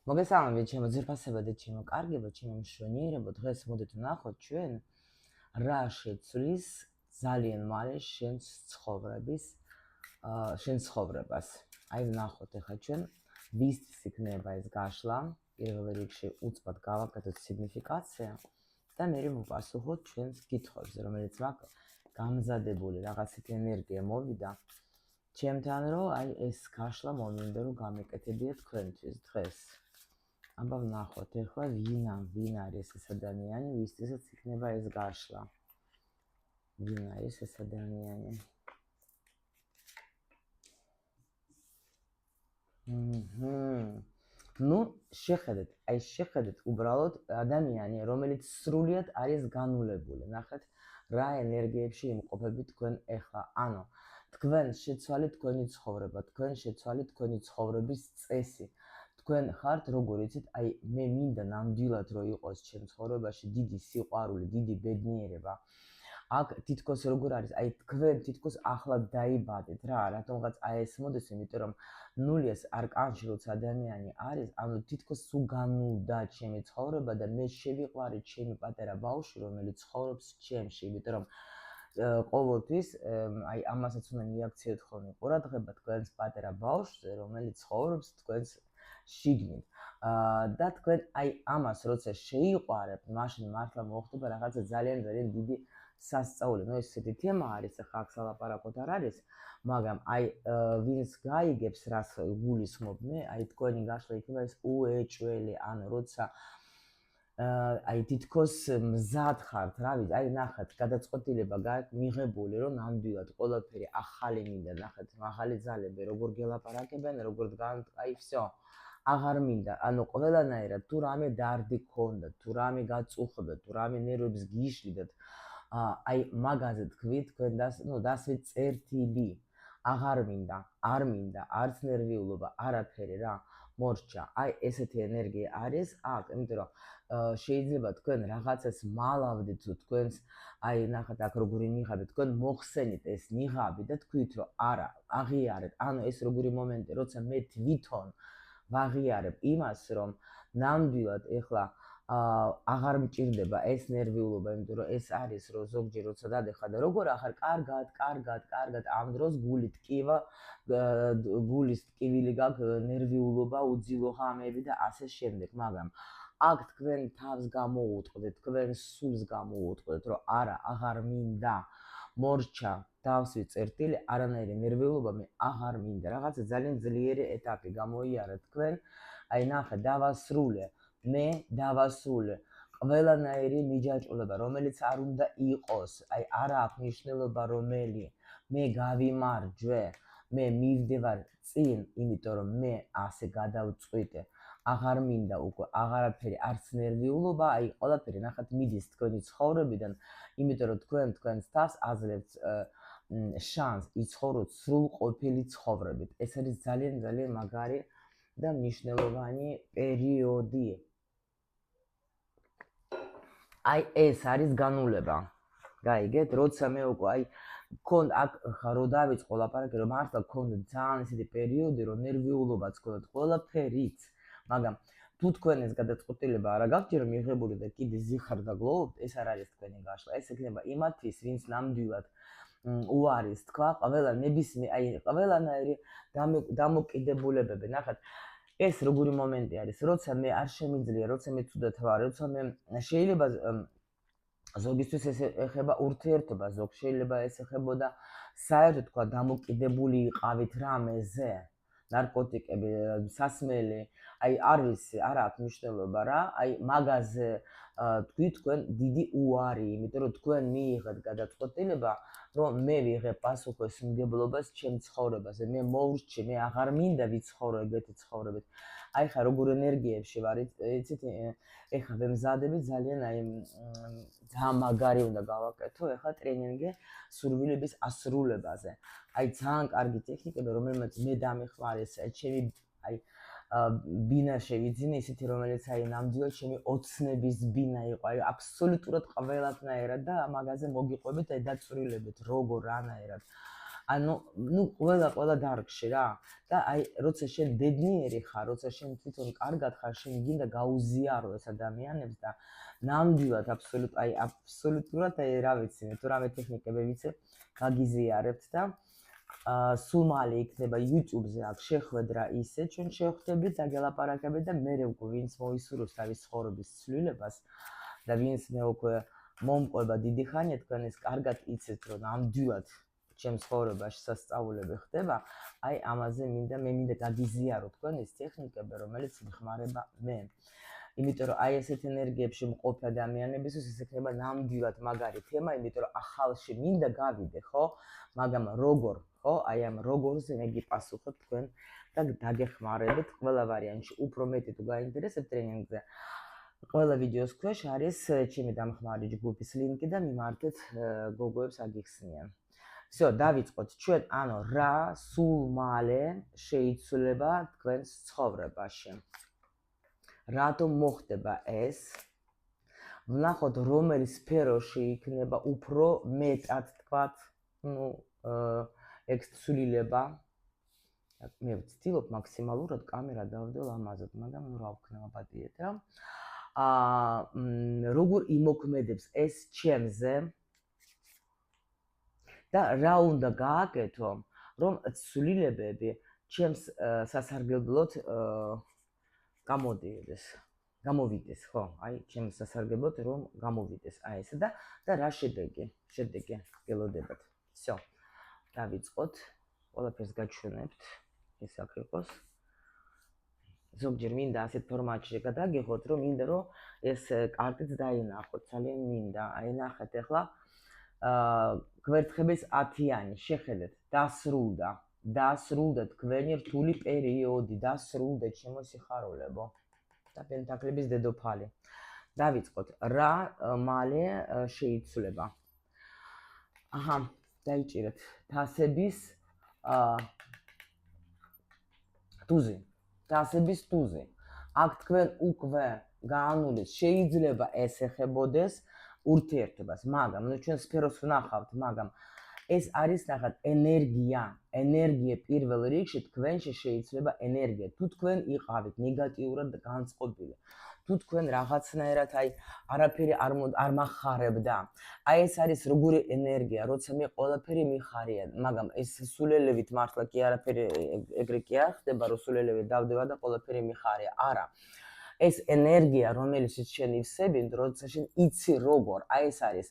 მოგესალმებით ჩემო ძირფასებად და ჩემო კარგებად, ჩემო მშვენიერებო. დღეს მოდით ვნახოთ ჩვენ რა შეცვლის ძალიან მალე შენს ცხოვრებას. აი ვნახოთ ახლა ჩვენ ვისთვის იქნება ეს გაშლა. პირველ რიგში უცბად გავაკეთოთ სიგნიფიკაცია და მე ვუპასუხოთ ჩვენს კითხვებზე, რომელიც მაქვს გამზადებული რაღაცით ენერგია მოვიდა ჩემთან, რომ აი ეს გაშლა მომინდა რომ გამეკეთებინა თქვენთვის დღეს. აბა ვნახოთ ახლა ვინ არის ეს ადამიანი, ვისთვისაც იქნება ეს გაშლა. ვინ არის ეს ადამიანი? ნუ შეხედეთ უბრალოდ ადამიანი, რომელიც სრულიად არის განულებული. ნახეთ რა ენერგიებში იმყოფებით თქვენ ახლა. ანუ თქვენ შეცვალეთ თქვენი ცხოვრება, თქვენ შეცვალეთ თქვენი ცხოვრების წესი. თქვენ ხართ, როგორ იცით, აი მე მინდა ნამდვილად რომ იყოს ჩემ ცხოვრებაში დიდი სიყვარული, დიდი ბედნიერება. აქ თითქოს როგორ არის, აი თქვენ თითქოს ახლად დაიბადეთ რა, რატომღაც აი ეს მოდის, იმიტომ რომ ნულიას არკანში როცა ადამიანი არის, ანუ თითქოს უგანულდა ჩემი ცხოვრება და მე შევიყვარეთ ჩემი პატარა ბავშვი, რომელიც ცხოვრობს ჩემში, იმიტომ რომ ყოველთვის აი ამასაც უნდა მიაქციოთ ხოლმე ყურადღება თქვენს პატარა ბავშვზე, რომელიც ცხოვრობს თქვენს შიგნით. და თქვენ აი ამას როცა შეიყვარებთ, მაშინ მართლა მოხდება რაღაცა ძალიან ძალიან დიდი სასწაული. ნუ ესეთი თემა არის, ახლა აქ სალაპარაკოთ არ არის, მაგრამ აი ვინც გაიგებს რას გულისხმობ მე, აი თქვენი გაშლა იქნება ეს უეჭველი, ანუ როცა აი თითქოს მზად ხართ, რა ვიცი, აი ნახეთ, გადაწყვეტილება გაქვთ მიღებული, რომ ნამდვილად ყველაფერი ახალი მინდა, ნახეთ, ახალი ძალები როგორ გელაპარაკებენ, როგორ დგანთ, აი всё. აღარ მინდა, ანუ ყველანაირად თუ რამე დარდი გქონდათ, თუ რამე გაწუხებდათ, თუ რამე ნერვებს გიშლიდათ, აი მაგაზე თქვით, თქვენ დასვით წერტილი. აღარ მინდა, არ მინდა, არც ნერვიულობა, არაფერი რა. მორჩა, აი ესეთი ენერგია არის აქ, იმიტომ რომ შეიძლება თქვენ რაღაცას მალავდეთ, თქვენს აი ნახეთ აქ როგორი ნიღაბი, თქვენ მოხსენით ეს ნიღაბი და თქვით რომ არა, აღიარეთ, ანუ ეს როგორი მომენტი, როცა მე თვითონ ვაღიარებ იმას, რომ ნამდვილად ეხლა აღარ მჭირდება ეს ნერვიულობა, იმიტომ რომ ეს არის რომ ზოგჯერ როცა დადეხა და როგორ ახარ კარგად ამ დროს გული ტკივა, გულის ტკივილი გაქვს, ნერვიულობა, უძილო ღამეები და ასე შემდეგ, მაგრამ აქ თქვენ თავს გამოუწყდეთ, თქვენ სულს გამოუწყდეთ, რომ არა, აღარ მინდა, მორჩა, დავსვი წერტილი, არანაირი ნერვიულობა მე აღარ მინდა. რაღაცა ძალიან ძლიერი ეტაპი გამოიარეთ თქვენ. აი ნახე, მე დავასრულე ყველანაირი მიჯაჭვლება, რომელიც არ უნდა იყოს, აი არა აქვს მნიშვნელობა რომელი, მე გავიმარჯვე, მე მივდივარ წინ, იმიტომ რომ მე ასე გადავწყვიტე. აღარ მინდა უკვე აღარაფერი, არც ნერვიულობა, აი ყველაფერი ნახეთ მიდის თქვენი ცხოვრებიდან, იმიტომ რომ თქვენ თქვენს თავს აძლევთ შანსს იცხოვროთ სრულყოფილი ცხოვრებით. ეს არის ძალიან ძალიან მაგარი და მნიშვნელოვანი პერიოდი. აი ეს არის განულება. გაიგეთ, როცა მე უკვე აი გქონდა აქ რო დავიწყო ლაპარაკი, რომ მართლა გქონდა ძალიან ისეთი პერიოდი, რომ ნერვიულობაც გქონდათ ყველაფერით, მაგრამ თუ თქვენ ეს გადაწყვეტილება არ გაქვთ ჯერ მიღებული და კიდე ზიხარ დაგლოვობთ, ეს არ არის თქვენი გაშლა. ეს იქნება იმათთვის, ვინც ნამდვილად უარის თქვა, ყველა ნებისმიერ აი ყველანაირი დამოკიდებულებები. ნახეთ, ეს როგორი მომენტი არის, როცა მე არ შემიძლია, როცა მე ცუდად ვარ, როცა მე შეიძლება ზოგისთვის ეს ეხება ურთიერთობა, ზოგ შეიძლება ეს ეხებოდა საერთოდ თქვა დამოკიდებული იყავით რამეზე, ნარკოტიკები, სასმელი, აი არ ვიცი, არ აქვს მნიშვნელობა რა, აი მაგაზე თქვი თქვენ დიდი უარი, იმიტომ რომ თქვენ მიიღეთ გადაწყვეტილება, რომ მე ვიღებ პასუხისმგებლობას ჩემ ცხოვრებაზე, მე მოვრჩი, მე აღარ მინდა ვიცხოვრო ეგეთი ცხოვრებით. აი ხა როგორ ენერგიებში ვარ, იცით, ეხლა ვემზადები ძალიან აი ძალიან მაგარი უნდა გავაკეთო ეხლა ტრენინგი სურვილების ასრულებაზე. აი ძალიან კარგი ტექნიკები, რომელმაც მე დამეხმარეს, ჩემი აი ბინა შევიძინე ისეთი, რომელიც აი ნამდვილად ჩემი ოცნების ბინა იყო, აი აბსოლუტურად ყველათაირად და მაგაზე მოგიყვებით, აი დაწვრილებეთ, როგორ რანაირად. ანუ ნუ ყველა დარგში რა და აი როცა შენ ბედნიერი ხარ, როცა შენ თვითონ კარგად ხარ, შენ გინდა გაუზიარო ეს ადამიანებს და ნამდვილად აბსოლუტურად აი რა ვიცი, მე თუ რამე ტექნიკები ვიცი, გაგიზიარებთ და სულ მალე იქნება YouTube-ზე აქ შეხვედრა ისე, ჩვენ შევხვდებით, დაგელაპარაკებით და მე უკვე ვინც მოისურვებს თავის ცხოვრების ცვლილებას და ვინც მე უკვე მომყვება დიდი ხანია, თქვენ ეს კარგად იცით, რომ ნამდვილად ჩემს ცხოვრებაში სასწაულები ხდება, აი ამაზე მე მინდა გაგიზიარო თქვენ ეს ტექნიკები, რომელიც მიხმარება მე. იმიტომ რომ აი ესეთ ენერგიებში მყოფ ადამიანებისთვის ეს იქნება ნამდვილად მაგარი თემა, იმიტომ რომ ახალში მინდა გავიდე, ხო? მაგრამ როგორ, ხო? აი ამ როგორზე მე გიპასუხებ თქვენ და დაგეხმარებით ყველა ვარიანტში. უფრო მეტი თუ გაინტერესებთ ტრენინგზე, ყველა ვიდეოს ქვეშ არის ჩემი დამხმარე ჯგუფის ლინკი და მიმართეთ გოგოებს აგიხსნიან. всё, დავიწყოთ ჩვენ, ანუ რა სულ მალე შეიცვლება თქვენს ცხოვრებაში. რატომ მოხდება ეს? ვნახოთ რომელი სფეროში იქნება უფრო მეტად თქვათ, ეგ ცვლილება. მე ვცდილობ მაქსიმალურად კამერა დავდელ ამაზად, მაგრამ რა ვქნა პატიეთ რა. როგორ იმოქმედებს ეს ჩემზე და რა უნდა გააკეთო, რომ ცვლილებები ჩემს სასარგებლოდ გამოვიდეს, ხო? აი, ჩემს სასარგებლოდ რომ გამოვიდეს აი ესე და რა შედეგი გელოდებათ. всё. დავიწყოთ. ყველაფერს გაჩვენებთ. ეს აქ იყოს. ზოგჯერ მინდა ასეთ ფორმატში გადაგიხოთ, რომ მინდა რომ ეს კარტიც დაინახოთ, ძალიან მინდა. აი ნახეთ ახლა გვერდხების 10-იანი, შეხედეთ, დასრულდა თქვენი რთული პერიოდი, დასრულდა ჩემო სიხარულებო და პენტაკლების დედოფალი. დავიწყოთ, რა მალე შეიცვლება. აჰა, დაიჭირეთ თასების ტუზი. აქ თქვენ უკვე გაანულეთ, შეიძლება ეს ეხებოდეს ურთიერთობას, მაგრამ ჩვენ სფეროს ვნახავთ, მაგრამ ეს არის ნახეთ ენერგია პირველ რიგში თქვენში შეიძლება ენერგია. თუ თქვენ იყავით ნეგატიურად განწყობილი, თუ თქვენ რაღაცნაირად აი არაფერი არ მახარებდა, აი ეს არის როგორი ენერგია, როცა მე ყველაფერი მიხარია, მაგრამ ეს სულელევით მართლა კი არაფერი ეგრე კი არ ხდება, რომ სულელევით დავდება და ყველაფერი მიხარია. არა. ეს ენერგია, რომელიც შენ ივსებინდ, როცა შენ იცი როგორ, აი ეს არის.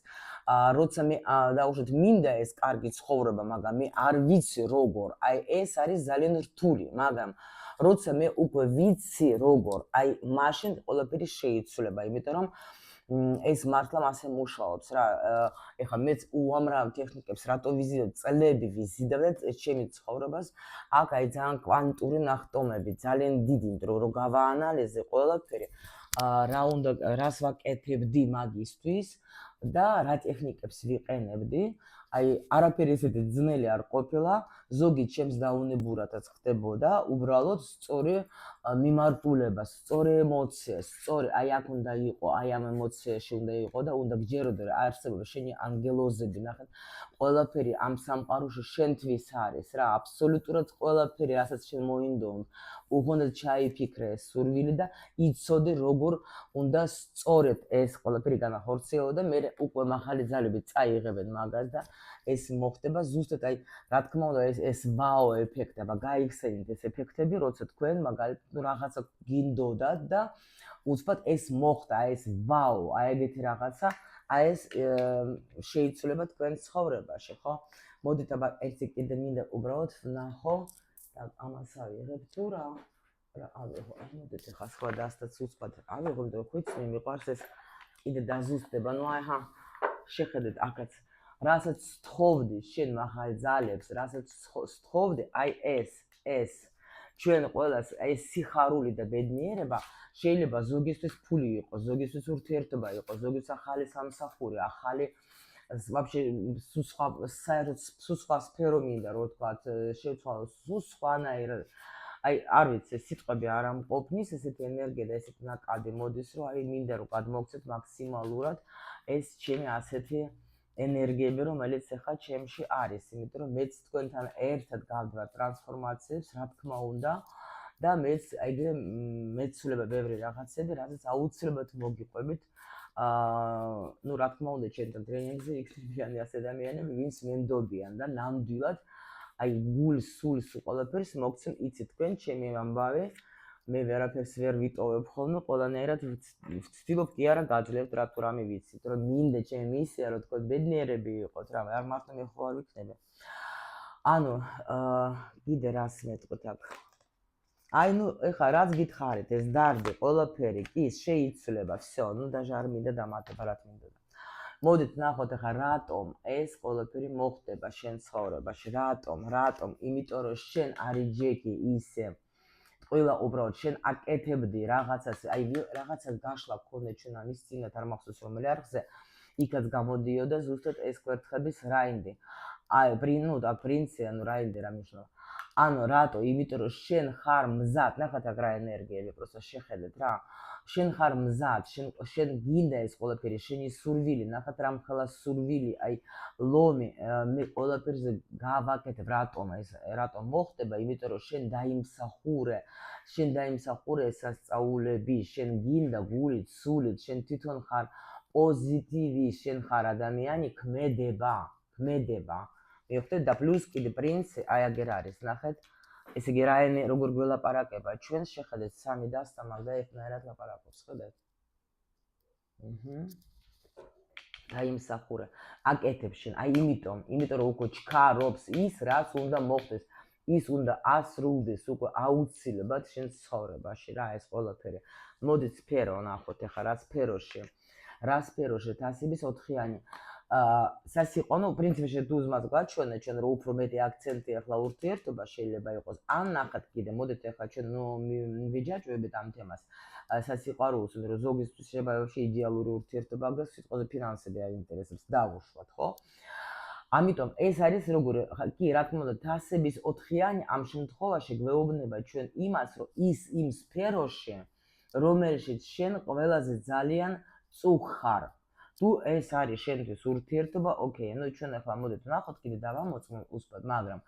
როცა მე დაუშვათ მინდა ეს კარგი ცხოვრება, მაგრამ მე არ ვიცი როგორ, აი ეს არის ძალიან რთული, მაგრამ როცა მე უკვე ვიცი როგორ, აი მაშინ ყველაფერი შეიცვლება, იმიტომ რომ ეს მართლა მასე მუშაობს რა. ეხლა მეც უამრავ ტექნიკებს რატო ვიზიდავ, წლები ვიზიდავ და ჩემი ცხოვრებას აქ აი ძალიან კვანტური ნახტომები, ძალიან დიდი დრო რო გავაანალიზე ყველაფერი, რას ვაკეთებდი მაგისთვის და რა ტექნიკებს ვიყენებდი. აი არაფერი ესეთი ძნელი არ ყოფილა, ზოგი ჩემს დაუნებურათაც ხდებოდა, უბრალოდ სწორი მიმართულება, სწორი ემოცია, აი აქ უნდა იყო, აი ამ ემოციაში უნდა იყო და უნდა გჯეროდე რა არსებობა შენი ანგელოზები, ნახეთ, ყველაფერი ამ სამყაროში შენთვის არის რა, აბსოლუტურად ყველაფერი, რასაც შენ მოინდომ, უგონდა ჩაიფიქრე სურვილი და იცოდე როგორ უნდა სწორედ ეს ყველაფერი განახორციელო და მე უკვე მაღალი ძალები წაიღებენ მაგას და ეს მოხდება ზუსტად აი რა თქმა უნდა ეს ვაო ეფექტი, აბა გაიხსენით ეს ეფექტები, როცა თქვენ მაგალითად რაღაცა გინდოდათ და უცბად ეს მოხდა, ეს ვაო, აი ეგეთი რაღაცა, აი ეს შეიცვლება თქვენ ცხოვრებაში, ხო? მოდით აბა ერთი კიდე მინდა უბრალოდ ვნახო და ამას ავიღებ თუ რა ავიღო, მოდით ახლა სხვა დასტაც უცბად ავიღო და ხუც მე მიყვარს ეს კიდე დაზუსტება, ნუ აი ხა შეხედეთ აქაც რასაც თხოვდი შენ მაღალ ძალებს, რასაც თხოვდი, აი ეს ჩვენ ყველას აი სიხარული და ბედნიერება შეიძლება ზოგისთვის ფული იყოს, ზოგისთვის ურთიერთობა იყოს, ზოგისთვის ახალი სამსახური, ახალი вообще სხვა სფერო მინდა რო ვთქვათ, შევცვალო სხვანაირად. აი არ ვიცი, სიტყვები არ ამყოფნის, ესეთი ენერგია და ესეთი ნაკადი მოდის, რომ აი მინდა რომ გადმოგცეთ მაქსიმალურად ეს ჩემი ასეთი ენერგიები, რომელიც ახლა ჩემში არის, იმიტომ რომ მეც თქვენთან ერთად გავდივარ ტრანსფორმაციებს, რა თქმა უნდა, და მეც ეგრე მეცვლება ბევრი რაღაცები, რასაც აუცილებლად მოგიყვებით. ნუ რა თქმა უნდა, ჩემთან ტრენინგზე იქნებიან ეს ადამიანები, ვინც მენდობიან და ნამდვილად აი გულს, სულს ყველაფერს მოგცემ, იცით თქვენ, ჩემი ამბავი, მე ვერაფერს ვერ ვიტოვებ ხოლმე, ყველანაირად ვცდილობ კი არა გაძლევთ რა თუ რამე ვიცით, რომ მინდა ჩემი მისია, რომ თქვენ ბედნიერები იყოთ, რა, არ მარტო მე ხო არ ვიქნები. ანუ კიდე რას მეტყვით აქ. აი ნუ ეხლა რაც გითხარით, ეს დარდი, ყველაფერი, კი შეიცვლება, всё, ნუ даже არ მინდა დამატება, რა მინდა. მოდით ნახოთ ახლა რატომ ეს ყველაფერი მოხდება შენ ცხოვრებაში, რატომ? იმიტომ რომ შენ არიჯექი ისე ყველა უბრალოდ შენ აკეთებდი რაღაცას, აი რაღაცას გაშლა გქონდა ჩვენ ამის წინათ არ მახსოვს რომელი არხზე, იქაც გამოდიოდა ზუსტად ეს კვერთხების რაინდი. აი პრინცი, ანუ რაინდი რა მნიშვნელობა. ანუ რატო? იმიტომ რომ შენ ხარ მზად, ნახეთ აქ რა ენერგიები, просто შეხედეთ რა. შენ ხარ მზად, შენ გინდა ეს ყველაფერი, შენი სურვილი, ნახეთ რა მხელა სურვილი, აი ლომი, მე ყველაფერზე გავაკეთებ, რატომ მოხდება? იმიტომ რომ შენ დაიმსახურე სასწაულები, შენ გინდა გულით, სულით, შენ თვითონ ხარ პოზიტივი, შენ ხარ ადამიანი, ქმედება. მიხვდეთ და პლუს კიდე პრინცი, აი აგერ არის, ნახეთ. ესე იგი რა როგორ გველაპარაკება ჩვენ, შეხედეთ სამი დასტამალ და ერთნაირად ლაპარაკობს, ხედავთ? დაიმსახურე, აკეთებ შენ, აი იმიტომ რომ უკვე ჩქარობს ის, რაც უნდა მოხდეს, ის უნდა ასრულდეს უკვე აუცილებლად შენ ცხოვრებაში, რა ეს ყველაფერი. მოდით სფერო ნახოთ ახლა რა სფეროში თასების 4-იანი. სასიყვანო პრინციპში შენ თუზმას გაჩვენე ჩვენ რომ უფრო მეტი აქცენტი ახლა ურთიერთობა შეიძლება იყოს. ან ნახეთ კიდე, მოდით ახლა ჩვენ ვიჯაჭვებით ამ თემას. სასიყვარულოს, რომ ზოგისთვის შეიძლება ვაფშე იდეალური ურთიერთობა გას, სიტყვაზე ფინანსები აინტერესებს, დავუშვათ, ხო? ამიტომ ეს არის როგორ, კი, რა თქმა უნდა, თასების 4-იანი ამ შემთხვევაში გვეუბნება ჩვენ იმას, რომ ის იმ სფეროში, რომელშიც შენ ყველაზე ძალიან წუხ ხარ. თუ ეს არის შენთვის ურთიერთობა, ოკეი, ანუ ჩვენ ახლა მოდით ვნახოთ, კიდე დავამოწმოთ უსპად, მაგრამ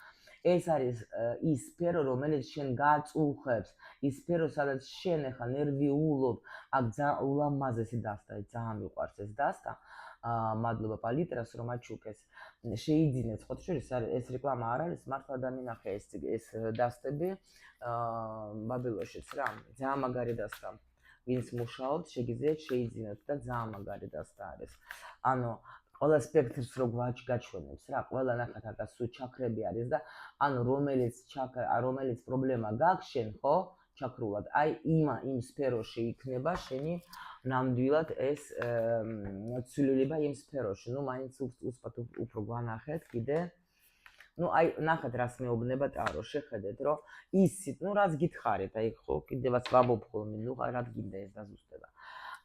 ეს არის ის სფერო, რომელიც შენ გაწუხებს, ის სფერო, სადაც შენ ახლა ნერვიულობ, აქ ულამაზესი დასტა, ძალიან მიყვარს ეს დასტა. მადლობა პალიტრას რომ აჩუქეს. შეიძინეთ, ხო შორის ეს რეკლამა არ არის, მართლა დამინახე ეს დასტები ბაბილოშიც რა, ძალიან მაგარი დასტა. ვინც მუშაობთ, შეგიძლიათ შეიძინოთ და ძალიან მაგარი დასტა არის. ანუ ყველა სპექტრს რო გაჩვენებს რა, ყველა ნახეთ აქ სულ ჩაქრები არის და ანუ რომელიც პრობლემა გაქვს შენ, ხო? ჩაქრულად, აი იმ სფეროში იქნება შენი ნამდვილად ეს ცვლილება იმ სფეროში. ნუ მაინც უსპად უფრო გვანახეთ კიდე. ნუ აი ნახეთ რას მეუბნება ტარო, შეხედეთ რომ ისიც, ნუ რაც გითხარით, აი ხო კიდევაც ვაბობ ხოლმე, ნუ რა გინდა ეს დაზუსტება.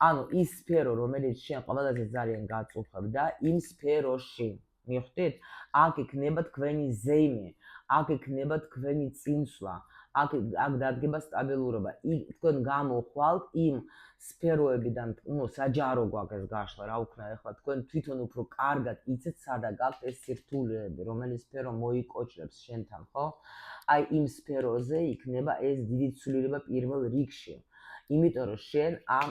ანუ ის სფერო, რომელიც შენ ყველაზე ძალიან გაწუხებ და იმ სფეროში, მიხვდით? აქ იქნება თქვენი ზეიმი, აქ იქნება თქვენი წინსვლა, აქ დადგება სტაბილურობა. თქვენ გამოხვალთ იმ სფეროებიდან, ნუ საჯარო გვაქვს გაშლა, რა უქნა ახლა თქვენ თვითონ უფრო კარგად იცით სადა გაქვთ ეს სირთულეები, რომელიც სფერო მოიკოჭრებს შენთან, ხო? აი იმ სფეროზე იქნება ეს დიდი ცვლილება პირველ რიგში. იმიტომ რომ შენ ამ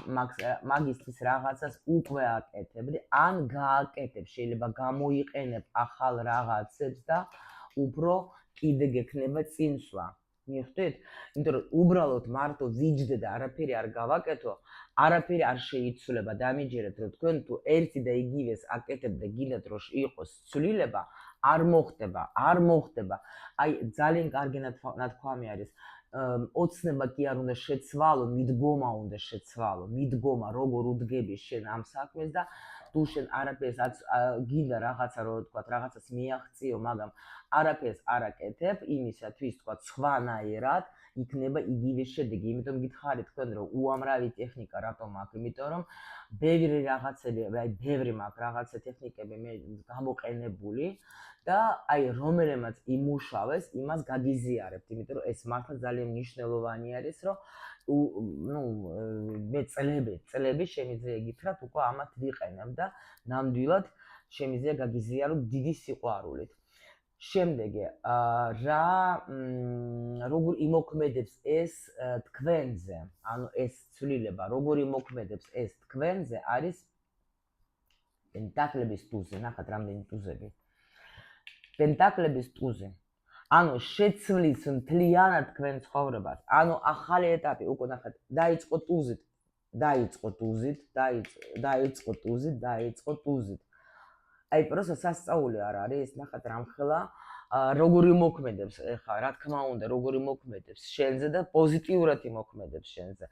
მაგისტრის რაღაცას უკვე აკეთებდი, ან გააკეთებ, შეიძლება გამოიყენებ ახალ რაღაცებს და უფრო კიდე გექნება წინსვლა. მიხვდით? იმიტომ რომ უბრალოდ მარტო ვიჯდე და არაფერი არ გავაკეთო, არაფერი არ შეიცვლება, დამიჯერეთ რომ თქვენ თუ ერთი და იგივეს აკეთებთ და გინდათ რომ იყოს ცვლილება, არ მოხდება. აი ძალიან კარგი ნათქვამი არის. ოცნება კი არ უნდა შეცვალო, მიდგომა უნდა შეცვალო, მიდგომა როგორ უდგები შენ ამ საქმეს და თუ შენ არაფერს გინდა რაღაცა რო ვთქვათ, რაღაცას მიაღწიო, მაგრამ არაფერს არ აკეთებ, იმისათვის თქვა სხვანაირად იქნება იგივე შედეგი. იმიტომ გითხარით თქვენ რომ უამრავი ტექნიკა რატომ აქვს, იმიტომ რომ ბევრი რაღაცები, აი ბევრი მაქვს რაღაცა ტექნიკები მე გამოყენებული და აი რომელმაც იმუშავეს, იმას გაგიზიარებთ, იმიტომ რომ ეს მართლა ძალიან მნიშვნელოვანი არის, რომ ნუ მე წლები შემიძლია გითხრათ უკვე ამათ ვიყენებ და ნამდვილად შემიძლია გაგიზიარო დიდი სიყვარულით. შემდეგი, რა როგორ იმოქმედებს ეს თქვენზე, ანუ ეს ცვლილება, როგორ იმოქმედებს ეს თქვენზე, არის პენტაკლების ტუზი, ნახეთ რამდენი ტუზები. პენტაკლების ტუზი. ანუ შეცვლის მთლიანად თქვენ ცხოვრებას. ანუ ახალი ეტაპი, უკვე ნახეთ, დაიწყო ტუზით. აი პროსა სასწაული არ არის, ნახეთ რამხელა როგორ იმოქმედებს ეხლა, რა თქმა უნდა, როგორ იმოქმედებს შენზე და პოზიტიურად იმოქმედებს შენზე.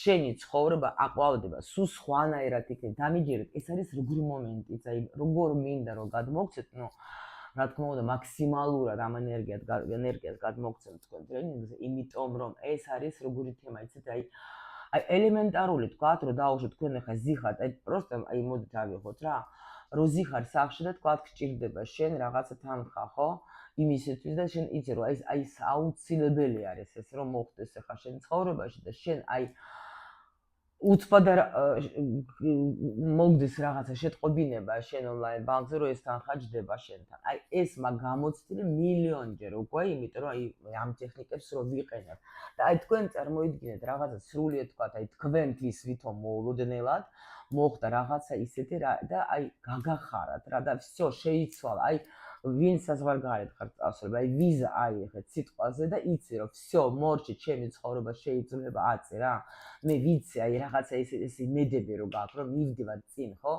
შენი ცხოვრება აყვავდება, სულ სხვანაირად იქნება. დამიჯერეთ, ეს არის როგორი მომენტიც, აი როგორ მინდა რომ გადმოგცეთ, რა თქმა უნდა, მაქსიმალურად ამ ენერგიას გადმოგცემთ თქვენ ტრენინგზე, იმიტომ რომ ეს არის როგორი თემა, იცით, აი ელემენტარული თქვათ, რომ დაუშვათ თქვენ ახლა ზიხართ, აი პროსტა აი მოდით ავიღოთ რა. რო ზიხარ სახში და თქვათ გჭირდება შენ რაღაცა თანხა, ხო? იმისათვის და შენ იცი რომ აი აუცილებელი არის ეს რომ მოხდეს ახლა შენ ცხოვრებაში და შენ აი უცბად მოგდეს რაღაცა შეტყობინება შენ ონლაინ ბანკზე რომ ეს თანხა ჯდება შენთან. აი ეს გამოცდილი მილიონჯერ უკვე, იმიტომ რომ აი ამ ტექნიკებს რო ვიყენებ. და აი თქვენ წარმოიდგინეთ რაღაცა სრულიად თქვათ აი თქვენთვის ვითომ მოულოდნელად მოხდა რაღაცა ისეთი და აი გაგახარათ რა და всё შეიცვალა. აი ვინ საზღვარგარეთ ხარ წავსება, აი ვიზა აიღეთ სიტყვაზე და იცი რომ всё მორჩი ჩემი ცხოვრება შეიძლება აწე რა. მე ვიცი აი რაღაცა ეს იმედები რო გაქვს რომ მივდივარ წინ, ხო?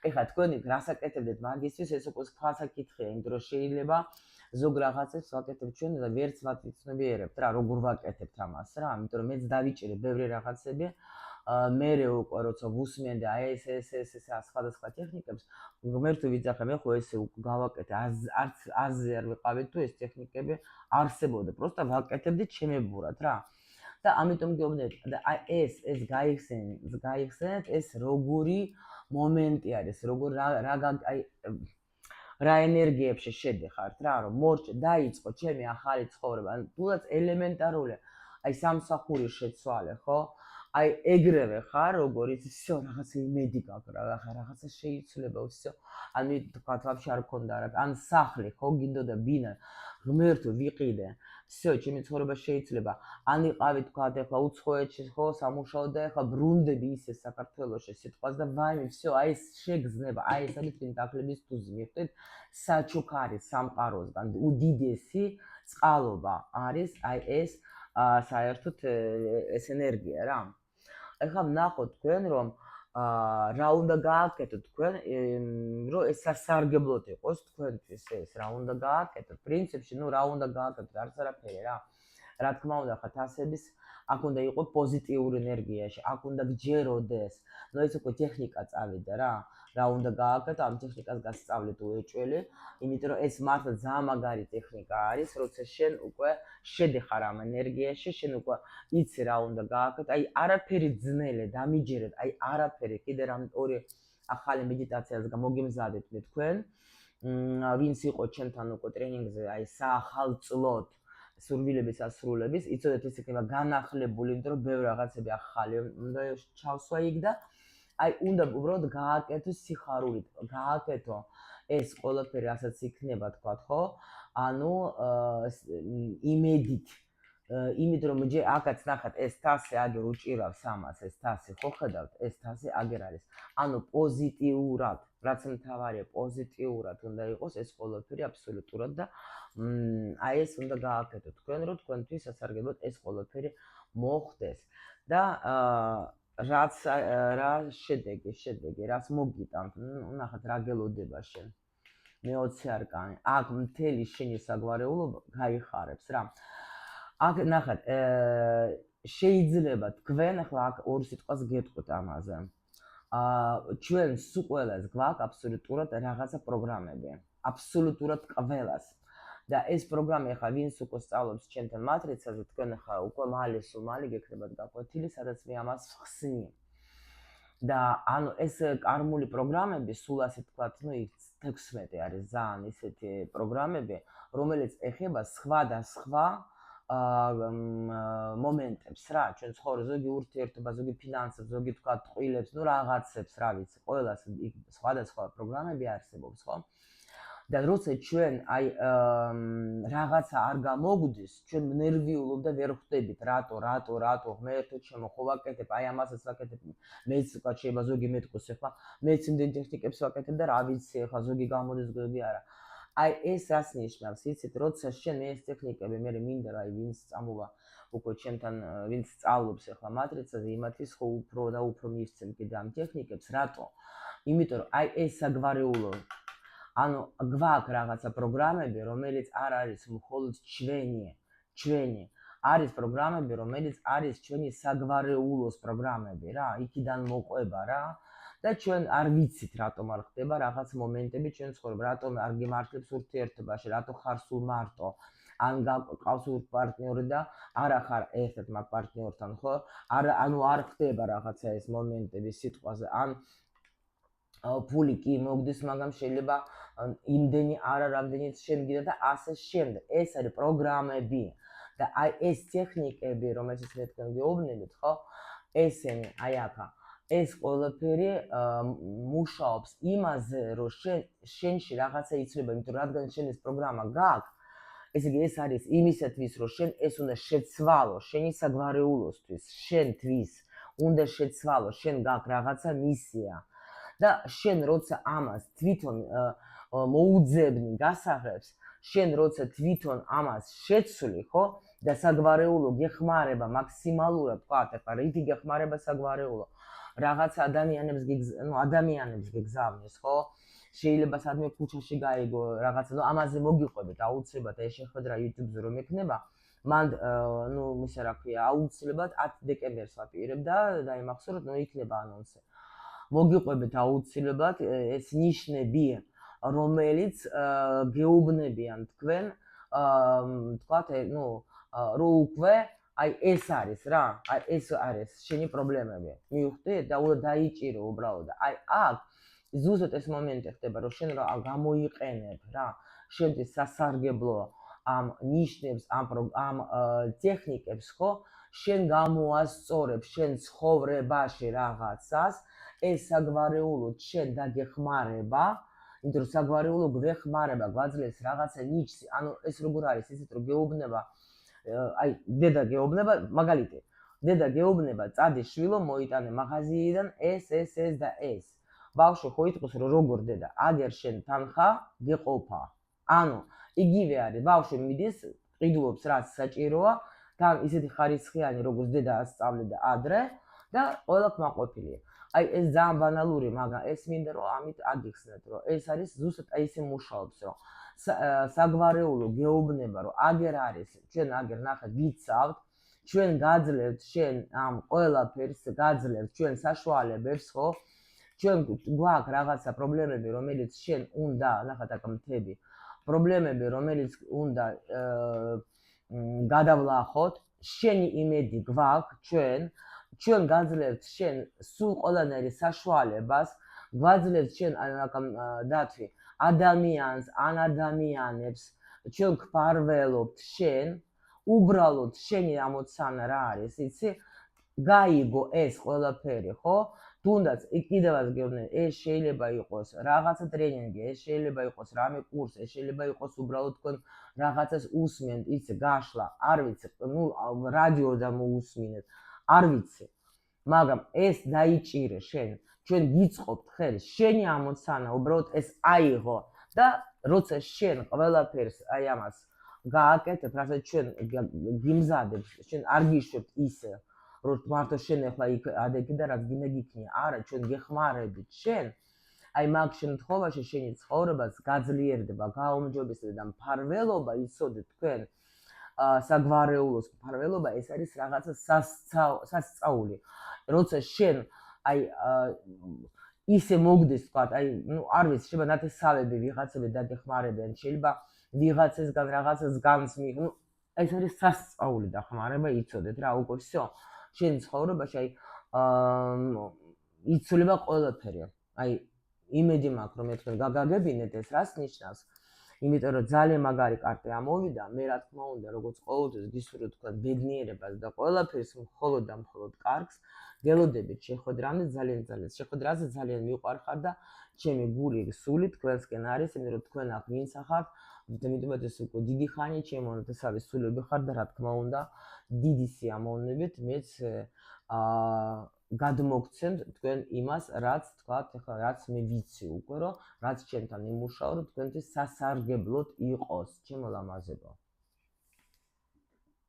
ეხლა თქვენი რასაკეთებდეთ მაგისთვის ეს უკვე ფასაკითხია, იმიტომ რომ შეიძლება ზოგ რაღაცებს ვაკეთებთ ჩვენ და ვერც მათ ვიცნობიერებთ რა, როგორ ვაკეთებთ ამას რა, იმიტომ რომ მეც დავიჭირე ბევრი რაღაცები. მერე უკვე როცა ვუსმენდი აი ეს სხვადასხვა ტექნიკებს, ღმერთო ვიძახე, მე ხო ესე გავაკეთე, არც აზე არ ვიყავით თუ ეს ტექნიკები არსებობდა, პროსტა ვაკეთებდი ჩემებურად რა. და ამიტომ გეუბნებით, და აი ეს გაიხსენეთ, ეს როგორი მომენტი არის, როგორ რა ენერგიებში შედიხართ რა, რომ მორჩე დაიწყო ჩემი ახალი ცხოვრება, თუნდაც ელემენტარული, აი სამსახური შეცვალე, ხო? აი ეგრევე ხარ, როგორიც всё რაღაცა იმედი გაქვს რა, რაღაცა შეიცვლება, всё. ანუ თქვა ვაფშე არ ქონდა რა, ან სახლი ხო გინდოდა ბინა, ღმერთო ვიყიდე, всё, ჩემი ცხოვრება შეიცვლება. ან იყავი თქვა ეხლა უცხოეთში ხო, სამუშაოდ და ეხლა ბრუნდები ისე საქართველოში სიტყვას და ვაიმე, всё, აი ეს შეგზნება, აი ეს არის პენტაკლების ტუზი, მიხვდით? საჩუქარი სამყაროსგან უდიდესი წყალობა არის აი ეს საერთოდ ეს ენერგია რა. ეხლა ვნახოთ თქვენ რომ რა უნდა გააკეთოთ თქვენ რომ ეს სასარგებლოდ იყოს თქვენთვის ეს რა უნდა გააკეთოთ პრინციპში რა უნდა გააკეთოთ არც არაფერი რა. რა თქმა უნდა ხა თასების აქ უნდა იყოს პოზიტიური ენერგიაში, აქ უნდა გჯეროდეს. ეს უკვე ტექნიკა წავიდა რა უნდა გააკეთო, ამ ტექნიკას გასწავლეთ უეჭველი, იმიტომ რომ ეს მართლა ძალიან მაგარი ტექნიკა არის, როცა შენ უკვე შედიხარ ამ ენერგიაში, შენ უკვე იცი რა უნდა გააკეთო, აი არაფერი ძნელი, დამიჯერეთ, აი არაფერი, კიდე რამ ორი ახალი მედიტაციას გამოგიმზადეთ მე თქვენ, ვინც იყო ჩემთან უკვე ტრენინგზე, აი საახალწლოდ სურვილების ასრულების, იცოდეთ ეს იქნება განახლებული, იმიტომ რომ ბევრი რაღაცები ახალი უნდა ჩავსვა იქ და აი უნდა უბრალოდ გააკეთო სიხარულით, გააკეთო ეს ყველაფერი რასაც იქნება თქვა ხო? ანუ იმედით, იმით რომ აკაც ნახეთ ეს თასი აგერ უჭირავს ამას, ეს თასი ხო ხედავთ, ეს თასი აგერ არის. ანუ პოზიტიურად, რაც მთავარია, პოზიტიურად უნდა იყოს ეს ყველაფერი აბსოლუტურად და აი ეს უნდა გააკეთო თქვენ, რომ თქვენთვის სასარგებლოდ ეს ყველაფერი მოხდეს. და რაც რა შედეგი, რაც მოგიტანთ, ნახეთ რა გელოდება შენ. მე-20 არკანი, აქ მთელი შენი საგვარეულობა გაიხარებს რა. აქ ნახეთ, შეიძლება თქვენ ახლა აქ ორი სიტყვას გეტყვით ამაზე. ჩვენ სულ ყველას გვაქვს აბსოლუტურად რაღაცა პროგრამები, აბსოლუტურად ყველას. და ეს პროგრამა ახლა ვინც უკვე სწავლობს ჩემთან მატრიცაზე, თქვენ ახლა უკვე მალე გექნებათ გაკვეთილი, სადაც მე ამას ვხსნი. და ანუ ეს კარმული პროგრამები, სულ ასე ვთქვათ, 16 არის ძალიან ისეთი პროგრამები, რომელიც ეხება სხვადასხვა მომენტებს რა, ჩვენ ცხოვრობ ზოგი ურთიერთობა, ზოგი ფინანსებს, ზოგი თქვა ტყილებს, ნუ რაღაცებს, რა ვიცი, ყველას სხვადასხვა პროგრამები არსებობს, ხო? და როცა ჩვენ აი რაღაცა არ გამოგვდის, ჩვენ ნერვიულობ და ვერ ხვდებით, რატო, ღმერთო ჩემო, ხო ვაკეთებ, აი ამასაც ვაკეთებ, მეც ვთქვა შეიძლება ზოგი მეტყოს ახლა, მეც იმდენ ტექნიკებს ვაკეთებ და რა ვიცი ახლა ზოგი გამოდის, ზოგი არა. აი ეს რას ნიშნავს, იცით, როცა შენ ეს ტექნიკები მე მინდა რა ვინც წამოვა უკვე ჩემთან, ვინც სწავლობს ახლა მატრიცაზე, იმათის ხო უფრო და უფრო მისცემ კიდე ამ ტექნიკებს, რატო? იმიტომ რომ აი ეს საგვარეულო ანუ გვაქვს რაღაცა პროგრამები, რომელიც არ არის მხოლოდ ჩვენი. არის პროგრამები, რომელიც არის ჩვენი საგვარეულოს პროგრამები რა, იქიდან მოყვება რა. და ჩვენ არ ვიცით რატომ არ ხდება რაღაც მომენტები ჩვენ ცხოვრებაში, რატომ არ გიმართლებს ურთიერთობაში, რატო ხარ სულ მარტო. ან გყავს პარტნიორი და არა ხარ ერთად მაგ პარტნიორთან, ხო? ანუ არ ხდება რაღაცა ეს მომენტები სიტყვაზე, ან ფული კი მოგდის, მაგრამ შეიძლება იმდენი არა რამდენიც შენ გინდა და ასე შემდეგ. ეს არის პროგრამები და აი ეს ტექნიკები, რომელსაც მე თქვენ გეუბნებით, ხო? ესენი აი ახლა ეს ყველაფერი მუშაობს იმაზე, რომ შენში რაღაცა იცვლება, იმიტომ რადგან შენ ეს პროგრამა გაქვს, ესე იგი ეს არის იმისათვის, რომ შენ ეს უნდა შეცვალო, შენი საგვარეულოსთვის, შენთვის უნდა შეცვალო, შენ გაქვს რაღაცა მისია. და შენ როცა ამას თვითონ მოუძებნი გასაღებს, შენ როცა თვითონ ამას შეცვლი, ხო? და საგვარეულო გეხმარება მაქსიმალურად, თქვათ, ახლა რითი გეხმარება საგვარეულო? რაღაც ადამიანებს გეგზავნის, ხო? შეიძლება სადმე ქუჩაში გაიგო, რაღაცა, ამაზე მოგიყვებით აუცილებლად, ეს შეხვედრა YouTube-ზე რომ ექნება, მან ისე რა ქვია, აუცილებლად 10 დეკემბერს ვაპირებ და დაიმახსოვროთ, იქნება ანონსი. მოგიყვებით აუცილებლად ეს ნიშნები, რომელიც გეუბნებიან თქვენ, თქვათ, რო უკვე აი ეს არის რა, აი ეს არის შენი პრობლემები. მივხვდი და უნდა დაიჭირო უბრალოდ. აი აქ ზუსტად ეს მომენტი ხდება, რომ შენ რა გამოიყენებ რა, შენთვის სასარგებლო ამ ნიშნებს, ამ ტექნიკებს, ხო? შენ გამოასწორებ შენ ცხოვრებაში რაღაცას, ეს საგვარეულოდ შენ დაგეხმარება, იმიტომ რომ საგვარეულო გვეხმარება, გვაძლევს რაღაცა ნიშნი, ანუ ეს როგორ არის, ისეთ რომ გეუბნება, აი დედა გეუბნება, მაგალითი, დედა გეუბნება, წადი შვილო, მოიტანე მაღაზიიდან ეს და ეს. ბავშვი ხო იტყვის რომ როგორ დედა, აგერ შენ თანხა გეყოფა. ანუ იგივე არის, ბავშვი მიდის, ყიდულობს რაც საჭიროა, თან ისეთი ხარისხიანი როგორც დედა ასწავლიდა ადრე და ყველა კმაყოფილია. აი ეს ძალიან ბანალური, მაგრამ ეს მინდა რომ ამით აგიხსნათ, რომ ეს არის ზუსტად აი ესე მუშაობს, რომ საგვარეულო გეუბნება, რომ აგერ არის, ჩვენ აგერ ნახეთ გიცავთ, ჩვენ გაძლევთ შენ ამ ყველაფერს, გაძლევთ ჩვენ საშუალებებს, ხო? ჩვენ გვაქვს რაღაცა პრობლემები, რომელიც შენ უნდა, ნახეთ აქ მთები, პრობლემები, რომელიც უნდა გადავლახოთ, შენი იმედი გვაქვს ჩვენ გაძლევთ შენ სულ ყველანაირი საშუალებას, გვაძლევთ შენ დათვი ადამიანს, ან ადამიანებს, ჩვენ გვფარველობთ შენ, უბრალოდ შენი ამოცანა რა არის, იცი? გაიგო ეს ყველაფერი, ხო? თუნდაც კიდევაც გეუბნები, ეს შეიძლება იყოს რაღაცა ტრენინგი, ეს შეიძლება იყოს რამე კურსი, ეს შეიძლება იყოს უბრალოდ თქვენ რაღაცას უსმენთ, იცი, გაშლა, არ ვიცი, რადიო და მოусმინეთ, არ ვიცი. მაგრამ ეს დაიჭირე შენ, ჩვენ გიწყობთ ხელი, შენი ამოცანა უბრალოდ ეს აიღო და როცა შენ ყველაფერს აი ამას გააკეთებ, რასაც ჩვენ გიმზადებ, შენ არ გიშვებთ ისე, რომ მარტო შენ ახლა იქ ადექი და რაც გინდა გიქნია. არა, ჩვენ გეხმარებით შენ. აი მაგ შემთხვევაში შენი ცხოვრებაც გაძლიერდება, გაუმჯობესდება და მფარველობა იცოდეთ თქვენ საგვარეულოს მფარველობა ეს არის რაღაცა სასწაული. როცა შენ აი ისე მოგდეს თქვა, აი არ ვიცი, შეიძლება ნათესავები ვიღაცები დაგეხმარებიან, შეიძლება ვიღაცისგან რაღაცას განსმი, ეს არის სასწაული დახმარება, იცოდეთ რა, უკვე всё. შენ ცხოვრებაში აი იცვლება ყველაფერი. აი იმედი მაქვს რომ მე თქვენ გაგაგებინეთ ეს რას ნიშნავს. იმიტომ რომ ძალიან მაგარი კარტი ამოვიდა, მე რა თქმა უნდა, როგორც ყოველთვის გისურვებთ თქვენ ბედნიერებას და ყველაფერს მხოლოდ და მხოლოდ კარგს, გელოდებით შეხვედრამდე შეხვედრაზე ძალიან მიყვარხარ და ჩემი გული სული თქვენსკენ არის, იმიტომ რომ თქვენ აქ ვინც ახართ, მithumetes ეს უკვე დიდი ხანია ჩემ მონათესავე სულები ხარ და რა თქმა უნდა, დიდი სიამოვნებით მეც გადმოგცემთ თქვენ იმას, რაც თქვათ, ეხლა რაც მე ვიცი უკვე, რომ რაც ჩემთან იმუშაო, რომ თქვენთვის სასარგებლოდ იყოს, ჩემო ლამაზებო.